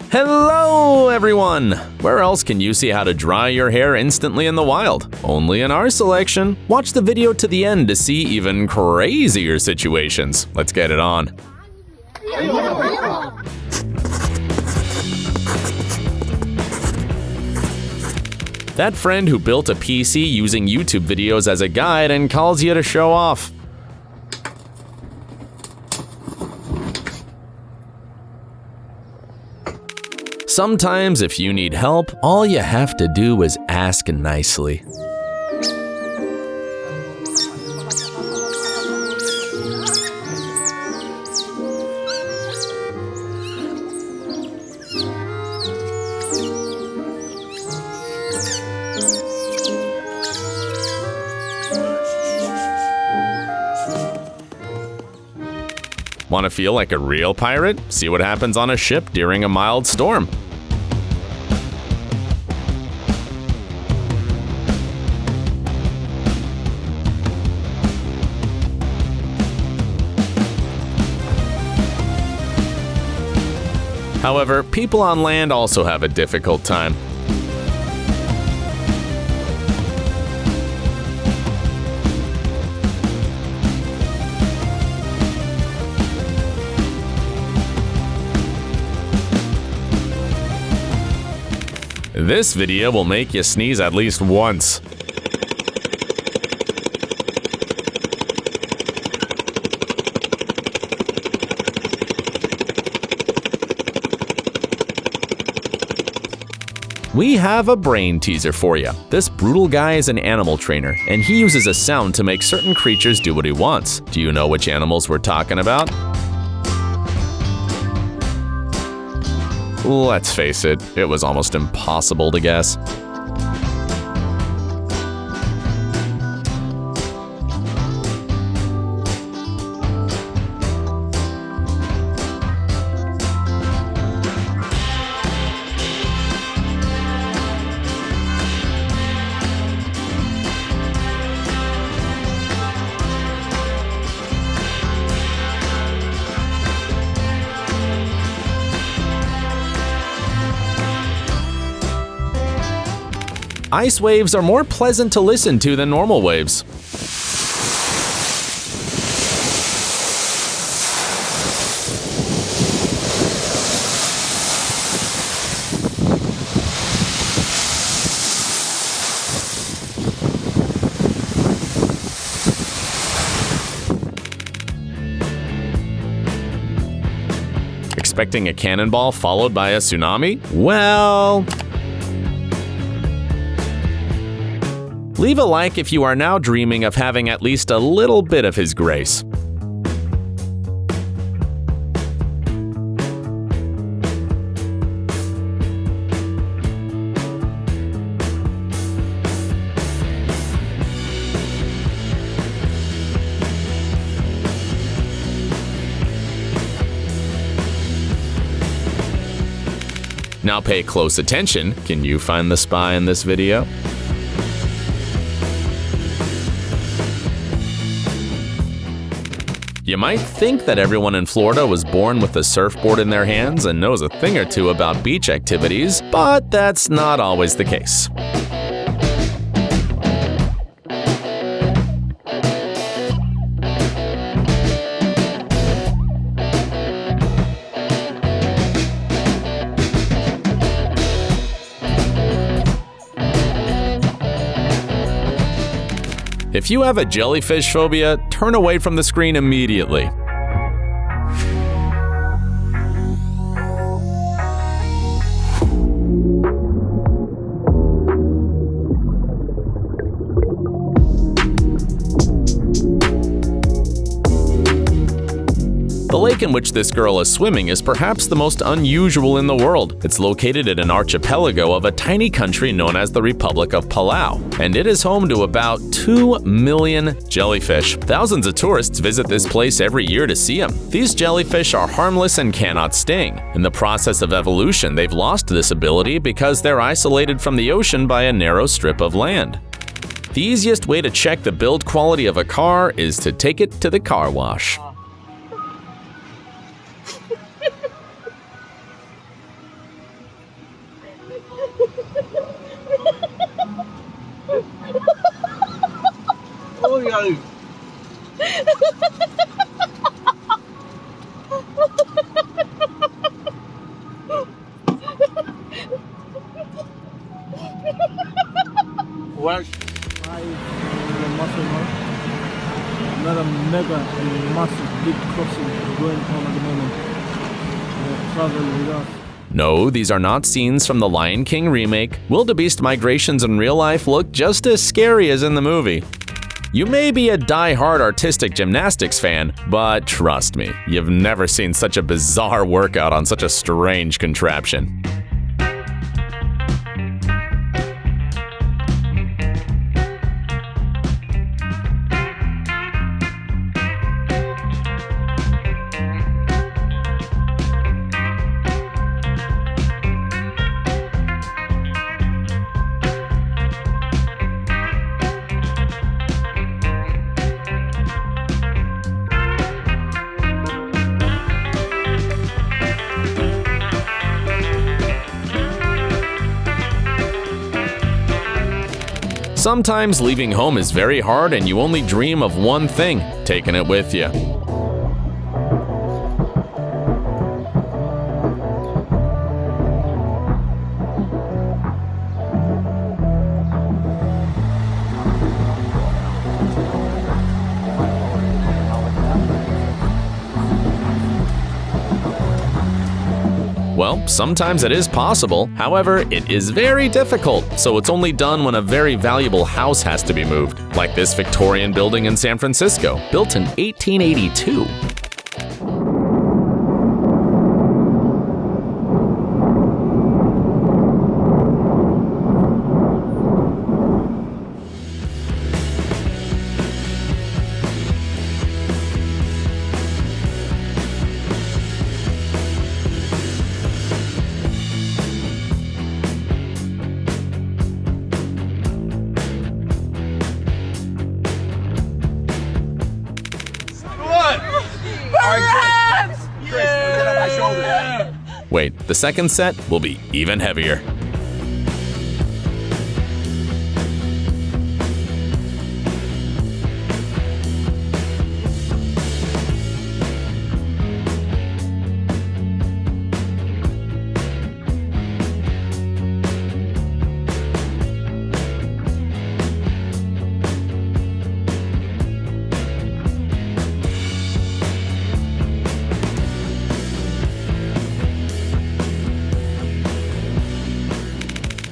Hello everyone! Where else can you see how to dry your hair instantly in the wild? Only in our selection. Watch the video to the end to see even crazier situations. Let's get it on. That friend who built a PC using YouTube videos as a guide and calls you to show off. Sometimes if you need help, all you have to do is ask nicely. Want to feel like a real pirate? See what happens on a ship during a mild storm. However, people on land also have a difficult time. This video will make you sneeze at least once. We have a brain teaser for you. This brutal guy is an animal trainer, and he uses a sound to make certain creatures do what he wants. Do you know which animals we're talking about? Let's face it, it was almost impossible to guess. Ice waves are more pleasant to listen to than normal waves. Expecting a cannonball followed by a tsunami? Well... leave a like if you are now dreaming of having at least a little bit of his grace. Now pay close attention. Can you find the spy in this video? You might think that everyone in Florida was born with a surfboard in their hands and knows a thing or two about beach activities, but that's not always the case. If you have a jellyfish phobia, turn away from the screen immediately. The lake in which this girl is swimming is perhaps the most unusual in the world. It's located in an archipelago of a tiny country known as the Republic of Palau, and it is home to about 2 million jellyfish. Thousands of tourists visit this place every year to see them. These jellyfish are harmless and cannot sting. In the process of evolution, they've lost this ability because they're isolated from the ocean by a narrow strip of land. The easiest way to check the build quality of a car is to take it to the car wash. go. Work. I is a muscle mark. Another mega and massive big crossing going on at the moment. They travel with us. No, these are not scenes from the Lion King remake. Wildebeest migrations in real life look just as scary as in the movie. You may be a die-hard artistic gymnastics fan, but trust me, you've never seen such a bizarre workout on such a strange contraption. Sometimes leaving home is very hard and you only dream of one thing, taking it with you. Well, sometimes it is possible. However, it is very difficult, so it's only done when a very valuable house has to be moved, like this Victorian building in San Francisco, built in 1882. Wait, the second set will be even heavier.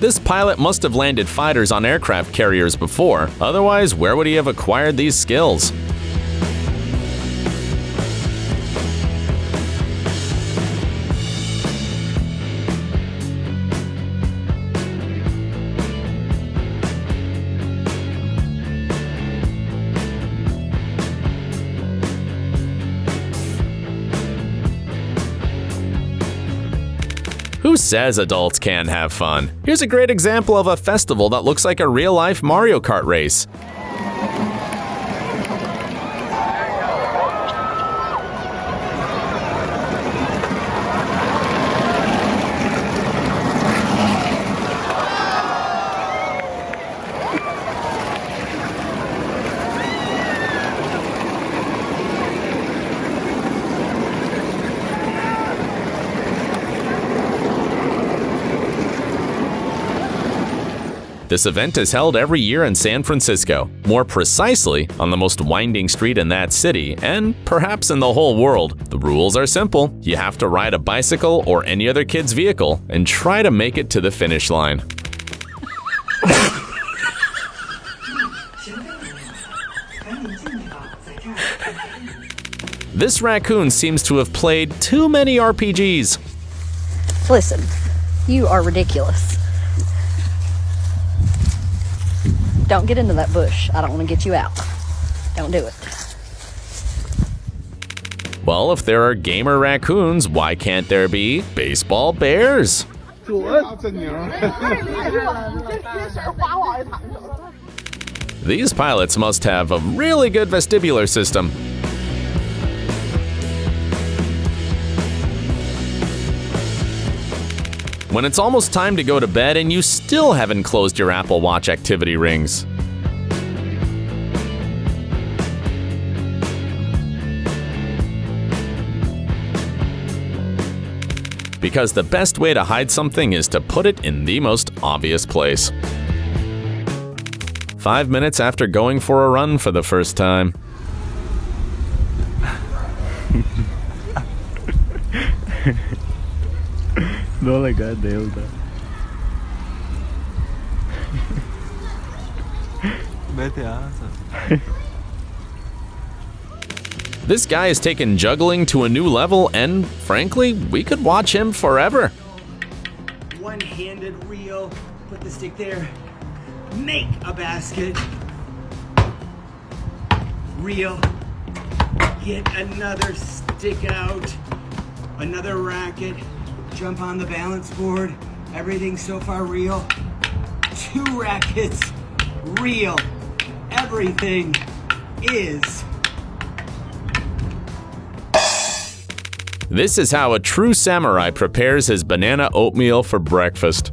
This pilot must have landed fighters on aircraft carriers before, otherwise where would he have acquired these skills? Who says adults can't have fun? Here's a great example of a festival that looks like a real-life Mario Kart race. This event is held every year in San Francisco, more precisely on the most winding street in that city, and perhaps in the whole world. The rules are simple. You have to ride a bicycle or any other kid's vehicle and try to make it to the finish line. This raccoon seems to have played too many RPGs. Listen, you are ridiculous. Don't get into that bush. I don't want to get you out. Don't do it. Well, if there are gamer raccoons, why can't there be baseball bears? These pilots must have a really good vestibular system. When it's almost time to go to bed and you still haven't closed your Apple Watch activity rings. because the best way to hide something is to put it in the most obvious place. 5 minutes after going for a run for the first time. No legal Deus, né? This guy has taken juggling to a new level, and frankly, we could watch him forever. One-handed reel, put the stick there, make a basket, reel, get another stick out, another racket, jump on the balance board, everything so far reel, 2 rackets, reel, everything is. This is how a true samurai prepares his banana oatmeal for breakfast.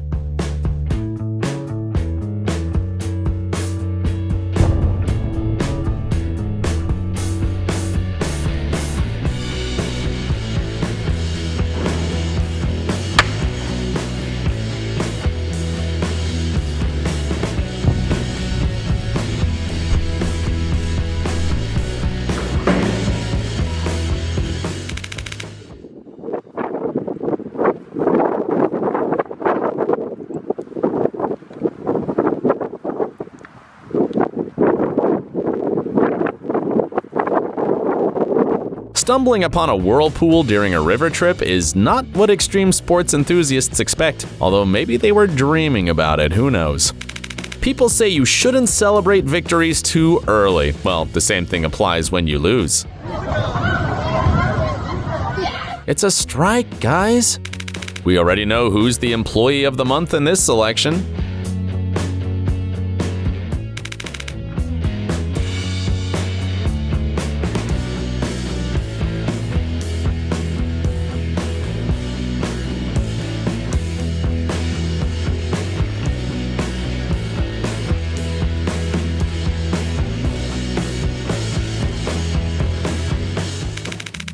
Stumbling upon a whirlpool during a river trip is not what extreme sports enthusiasts expect, although maybe they were dreaming about it, who knows. People say you shouldn't celebrate victories too early. Well, the same thing applies when you lose. It's a strike, guys. We already know who's the employee of the month in this selection.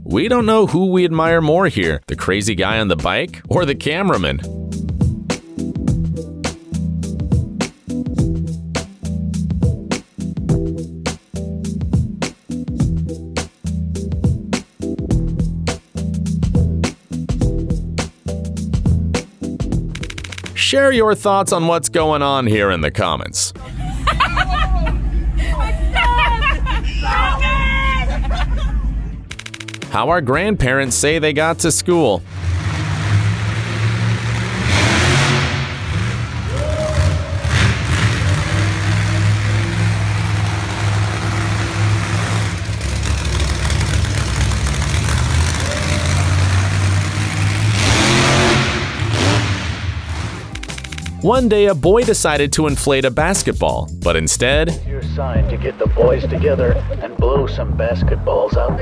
We don't know who we admire more here, the crazy guy on the bike or the cameraman. Share your thoughts on what's going on here in the comments. How our grandparents say they got to school. One day, a boy decided to inflate a basketball, but instead, It's your sign to get the boys together and blow some basketballs up.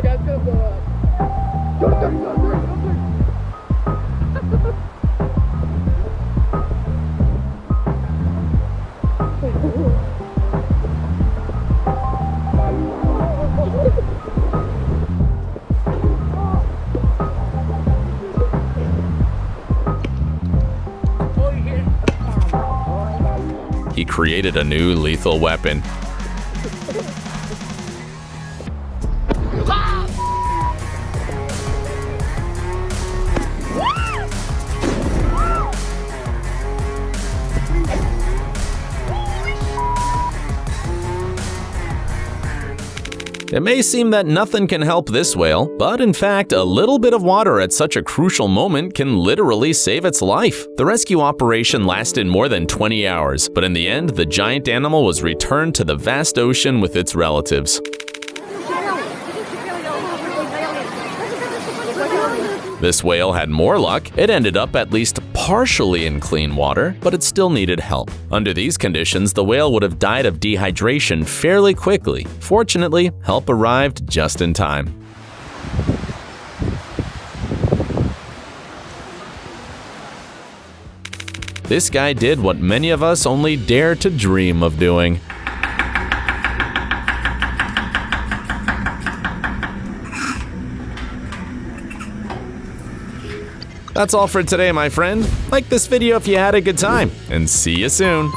he created a new lethal weapon. It may seem that nothing can help this whale, but in fact, a little bit of water at such a crucial moment can literally save its life. The rescue operation lasted more than 20 hours, but in the end, the giant animal was returned to the vast ocean with its relatives. This whale had more luck. It ended up at least partially in clean water, but it still needed help. Under these conditions, the whale would have died of dehydration fairly quickly. Fortunately, help arrived just in time. This guy did what many of us only dare to dream of doing. That's all for today, my friend. Like this video if you had a good time, and see you soon.